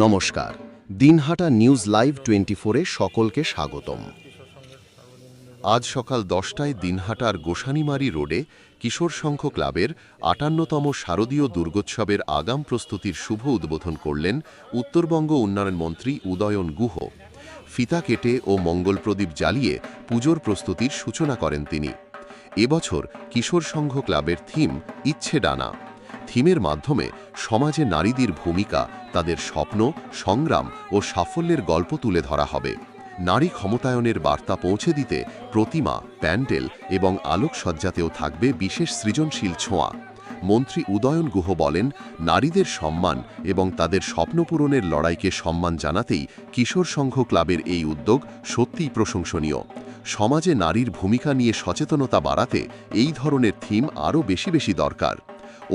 নমস্কার, Dinhata news live 24-এ সকলকে স্বাগতম। আজ সকাল 10টায় দিনহাটার গোসানিমারি রোডে কিশোর সংঘ ক্লাবের 58তম শারদীয় দুর্গোৎসবের আগাম প্রস্তুতির শুভ উদ্বোধন করলেন উত্তরবঙ্গ উন্নয়ন মন্ত্রী উদয়ন গুহ। ফিতা কেটে ও মঙ্গল প্রদীপ জ্বালিয়ে পুজোর প্রস্তুতির সূচনা করেন তিনি। এবছর কিশোর সংঘ ক্লাবের থিম ইচ্ছে ডানা। থিমের মাধ্যমে সমাজে নারীদের ভূমিকা, তাদের স্বপ্ন, সংগ্রাম ও সাফল্যের গল্প তুলে ধরা হবে। নারী ক্ষমতায়নের বার্তা পৌঁছে দিতে প্রতিমা, প্যান্ডেল এবং আলোকসজ্জাতেও থাকবে বিশেষ সৃজনশীল ছোঁয়া। মন্ত্রী উদয়ন গুহ বলেন, নারীদের সম্মান এবং তাদের স্বপ্ন পূরণের লড়াইকে সম্মান জানাতেই কিশোর সংঘ ক্লাবের এই উদ্যোগ সত্যিই প্রশংসনীয়। সমাজে নারীর ভূমিকা নিয়ে সচেতনতা বাড়াতে এই ধরনের থিম আরও বেশি দরকার।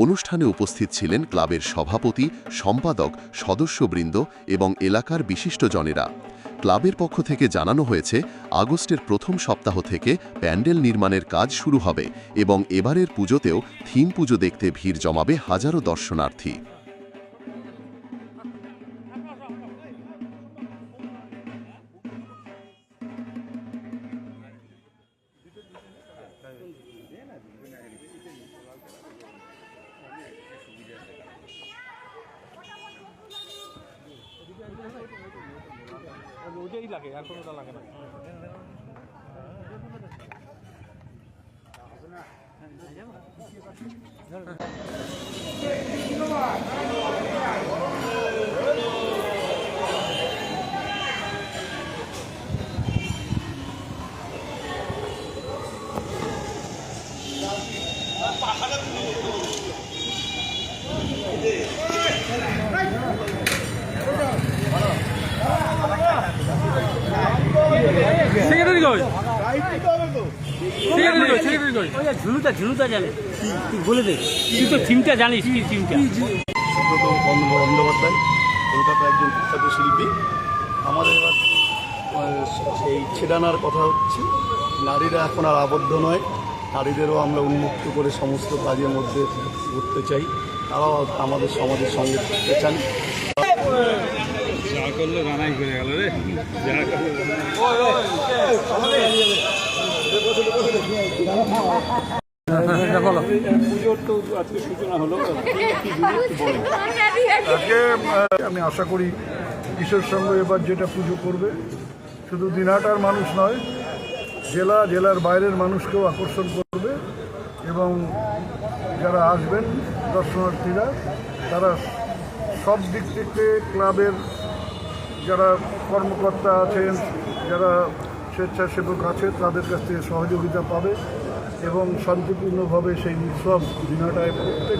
অনুষ্ঠানে উপস্থিত ছিলেন ক্লাবের সভাপতি, সম্পাদক, সদস্যবৃন্দ এবং এলাকার বিশিষ্টজনেরা। ক্লাবের পক্ষ থেকে জানানো হয়েছে, আগস্টের প্রথম সপ্তাহ থেকে প্যান্ডেল নির্মাণের কাজ শুরু হবে এবং এবারের পুজোতেও থিম পুজো দেখতে ভিড় জমাবে হাজারো দর্শনার্থী। ওটাই লাগে, আর কোনোটা লাগে না। সেক্রেটারি কই? সেক্রেটারি কই? ওই ঝুলুটা জানে, তুই বলে দে, তুই তো থিমটা জানিস। কি থিমটা? বন্দ্যোপাধ্যায় কলকাতার একজন বিখ্যাত শিল্পী। আমাদের এবার সেই ছেড়ানার কথা হচ্ছে, নারীরা এখন আর আবদ্ধ নয়, নারীদেরও আমরা উন্মুক্ত করে সমস্ত কাজের মধ্যে ঘুরতে চাই, তারাও আমাদের সমাজের সঙ্গে থাকতে চান। যা করলে রানাই করে গেল রে। পুজোর তো আজকে সূচনা হলো, আমি আশা করি কিশোর সংঘ এবার যেটা পুজো করবে, শুধু দিনহাটার মানুষ নয়, জেলার বাইরের মানুষকেও আকর্ষণ করবে এবং যারা আসবেন দর্শনার্থীরা, তারা সব দিক থেকে ক্লাবের যারা কর্মকর্তা আছেন, যারা স্বেচ্ছাসেবক আছে, তাদের কাছ থেকে সহযোগিতা পাবে এবং শান্তিপূর্ণভাবে সেই উৎসব দিনহাটায় প্রত্যেক